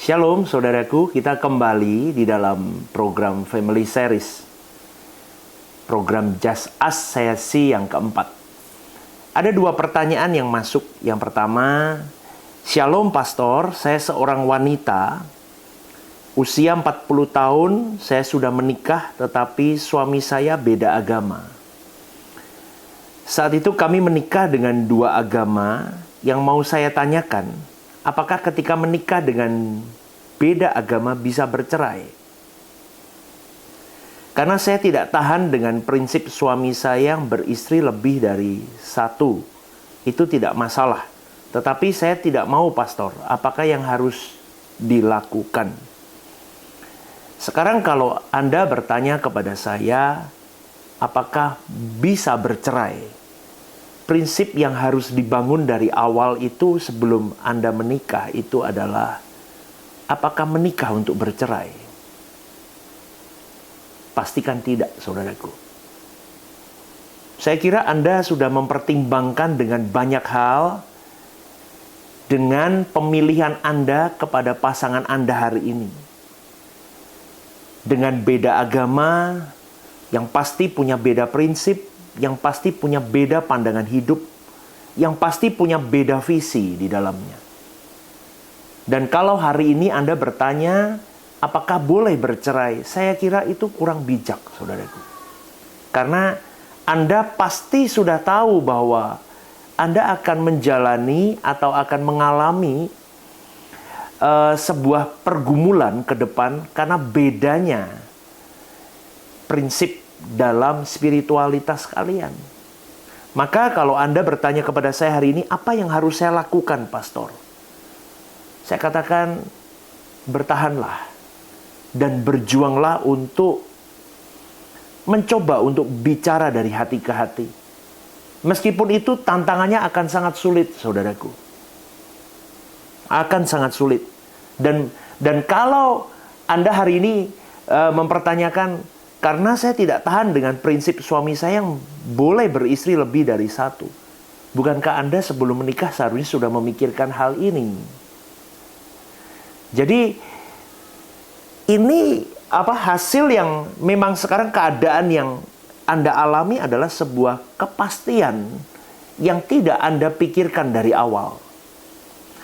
Shalom saudaraku, kita kembali di dalam program Family Series. Program Just Us sesi yang keempat. Ada dua pertanyaan yang masuk. Yang pertama, Shalom Pastor, saya seorang wanita, usia 40 tahun, saya sudah menikah tetapi suami saya beda agama. Saat itu kami menikah dengan dua agama. Yang mau saya tanyakan, apakah ketika menikah dengan beda agama bisa bercerai? Karena saya tidak tahan dengan prinsip suami saya yang beristri lebih dari satu. Itu tidak masalah. Tetapi saya tidak mau, Pastor. Apakah yang harus dilakukan? Sekarang kalau Anda bertanya kepada saya, apakah bisa bercerai? Prinsip yang harus dibangun dari awal itu sebelum Anda menikah itu adalah, apakah menikah untuk bercerai? Pastikan tidak, saudaraku. Saya kira Anda sudah mempertimbangkan dengan banyak hal dengan pemilihan Anda kepada pasangan Anda hari ini. Dengan beda agama, yang pasti punya beda prinsip, yang pasti punya beda pandangan hidup, yang pasti punya beda visi di dalamnya. Dan kalau hari ini Anda bertanya, apakah boleh bercerai? Saya kira itu kurang bijak, saudaraku. Karena Anda pasti sudah tahu bahwa Anda akan menjalani atau akan mengalami sebuah pergumulan ke depan karena bedanya prinsip dalam spiritualitas kalian. Maka kalau Anda bertanya kepada saya hari ini, apa yang harus saya lakukan, Pastor? Saya katakan, bertahanlah dan berjuanglah untuk mencoba untuk bicara dari hati ke hati. Meskipun itu tantangannya akan sangat sulit, saudaraku. Akan sangat sulit. Dan kalau Anda hari ini mempertanyakan, karena saya tidak tahan dengan prinsip suami saya yang boleh beristri lebih dari satu. Bukankah Anda sebelum menikah seharusnya sudah memikirkan hal ini? Jadi ini hasil yang memang sekarang keadaan yang Anda alami adalah sebuah kepastian yang tidak Anda pikirkan dari awal.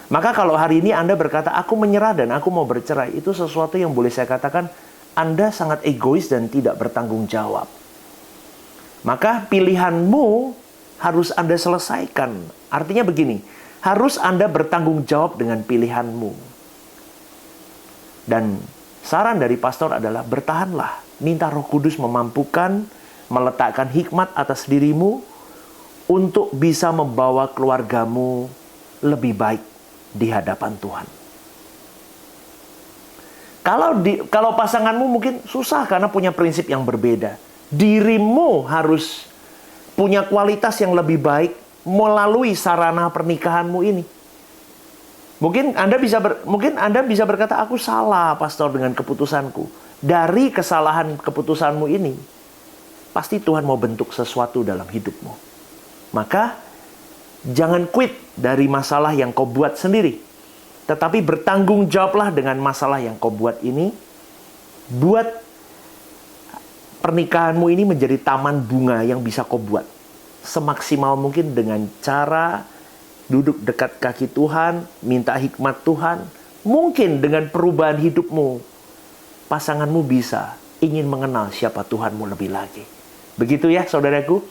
Maka kalau hari ini Anda berkata, aku menyerah dan aku mau bercerai, itu sesuatu yang boleh saya katakan Anda sangat egois dan tidak bertanggung jawab. Maka pilihanmu harus Anda selesaikan. Artinya begini, harus Anda bertanggung jawab dengan pilihanmu. Dan saran dari pastor adalah bertahanlah. Minta Roh Kudus memampukan, meletakkan hikmat atas dirimu untuk bisa membawa keluargamu lebih baik di hadapan Tuhan. Kalau pasanganmu mungkin susah karena punya prinsip yang berbeda. Dirimu harus punya kualitas yang lebih baik melalui sarana pernikahanmu ini. Mungkin Anda bisa berkata, aku salah, Pastor, dengan keputusanku. Dari kesalahan keputusanmu ini, pasti Tuhan mau bentuk sesuatu dalam hidupmu. Maka, jangan quit dari masalah yang kau buat sendiri. Tetapi bertanggung jawablah dengan masalah yang kau buat ini. Buat pernikahanmu ini menjadi taman bunga yang bisa kau buat semaksimal mungkin dengan cara duduk dekat kaki Tuhan, minta hikmat Tuhan. Mungkin dengan perubahan hidupmu, pasanganmu bisa ingin mengenal siapa Tuhanmu lebih lagi. Begitu ya, saudaraku.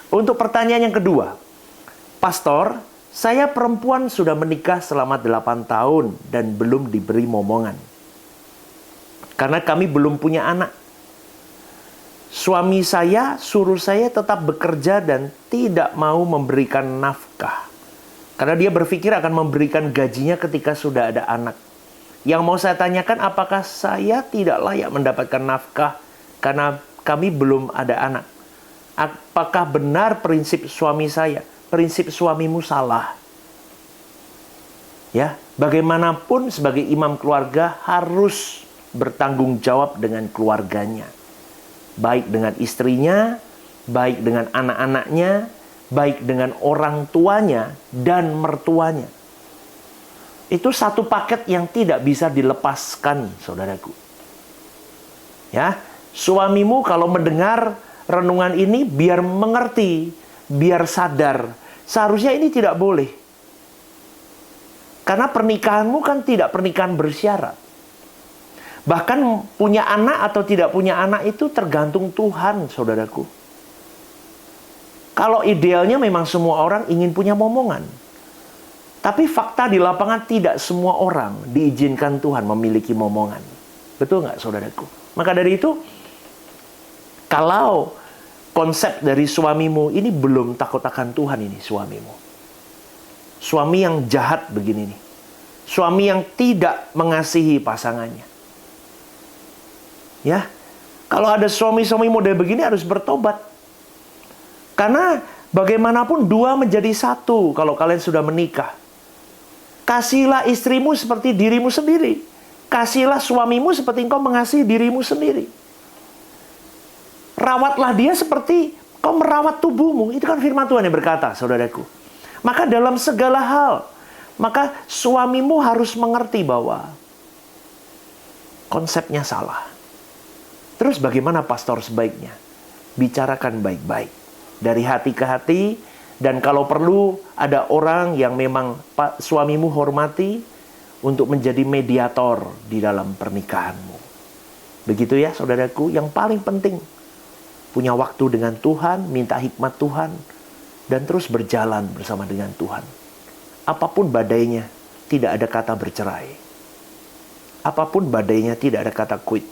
Untuk pertanyaan yang kedua, Pastor, saya perempuan sudah menikah selama 8 tahun dan belum diberi momongan. Karena kami belum punya anak. Suami saya suruh saya tetap bekerja dan tidak mau memberikan nafkah. Karena dia berpikir akan memberikan gajinya ketika sudah ada anak. Yang mau saya tanyakan, apakah saya tidak layak mendapatkan nafkah karena kami belum ada anak? Apakah benar prinsip suami saya? Prinsip suamimu salah. Ya, bagaimanapun sebagai imam keluarga harus bertanggung jawab dengan keluarganya. Baik dengan istrinya, baik dengan anak-anaknya, baik dengan orang tuanya dan mertuanya. Itu satu paket yang tidak bisa dilepaskan, saudaraku. Ya, suamimu kalau mendengar renungan ini biar mengerti, biar sadar. Seharusnya ini tidak boleh. Karena pernikahanmu kan tidak pernikahan bersyarat. Bahkan punya anak atau tidak punya anak itu tergantung Tuhan, saudaraku. Kalau idealnya memang semua orang ingin punya momongan. Tapi fakta di lapangan tidak semua orang diizinkan Tuhan memiliki momongan. Betul nggak, saudaraku? Maka dari itu, kalau konsep dari suamimu ini belum takut akan Tuhan ini, suamimu. Suami yang jahat begini nih. Suami yang tidak mengasihi pasangannya. Ya, kalau ada suami-suami model begini harus bertobat. Karena bagaimanapun dua menjadi satu kalau kalian sudah menikah. Kasihilah istrimu seperti dirimu sendiri. Kasihilah suamimu seperti engkau mengasihi dirimu sendiri. Rawatlah dia seperti kau merawat tubuhmu. Itu kan firman Tuhan yang berkata, saudaraku. Maka dalam segala hal, maka suamimu harus mengerti bahwa konsepnya salah. Terus bagaimana pastor sebaiknya? Bicarakan baik-baik. Dari hati ke hati. Dan kalau perlu ada orang yang memang suamimu hormati untuk menjadi mediator di dalam pernikahanmu. Begitu ya saudaraku, yang paling penting punya waktu dengan Tuhan, minta hikmat Tuhan, dan terus berjalan bersama dengan Tuhan. Apapun badainya, tidak ada kata bercerai. Apapun badainya, tidak ada kata quit.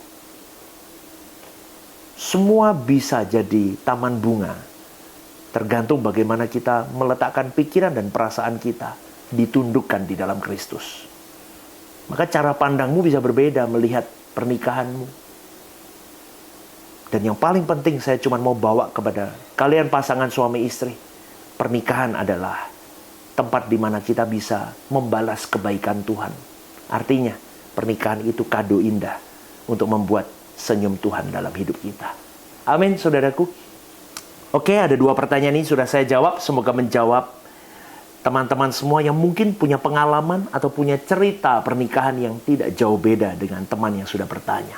Semua bisa jadi taman bunga. Tergantung bagaimana kita meletakkan pikiran dan perasaan kita ditundukkan di dalam Kristus. Maka cara pandangmu bisa berbeda melihat pernikahanmu. Dan yang paling penting saya cuma mau bawa kepada kalian pasangan suami istri. Pernikahan adalah tempat di mana kita bisa membalas kebaikan Tuhan. Artinya pernikahan itu kado indah untuk membuat senyum Tuhan dalam hidup kita. Amin, saudaraku. Oke, ada 2 pertanyaan ini sudah saya jawab. Semoga menjawab teman-teman semua yang mungkin punya pengalaman atau punya cerita pernikahan yang tidak jauh beda dengan teman yang sudah bertanya.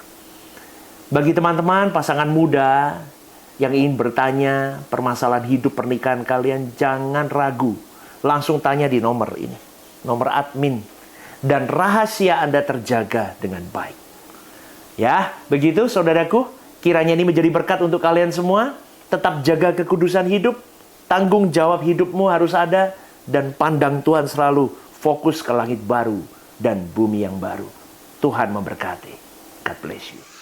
Bagi teman-teman pasangan muda yang ingin bertanya permasalahan hidup pernikahan kalian, jangan ragu. Langsung tanya di nomor ini. Nomor admin. Dan rahasia Anda terjaga dengan baik. Ya, begitu saudaraku. Kiranya ini menjadi berkat untuk kalian semua. Tetap jaga kekudusan hidup, tanggung jawab hidupmu harus ada, dan pandang Tuhan selalu fokus ke langit baru dan bumi yang baru. Tuhan memberkati. God bless you.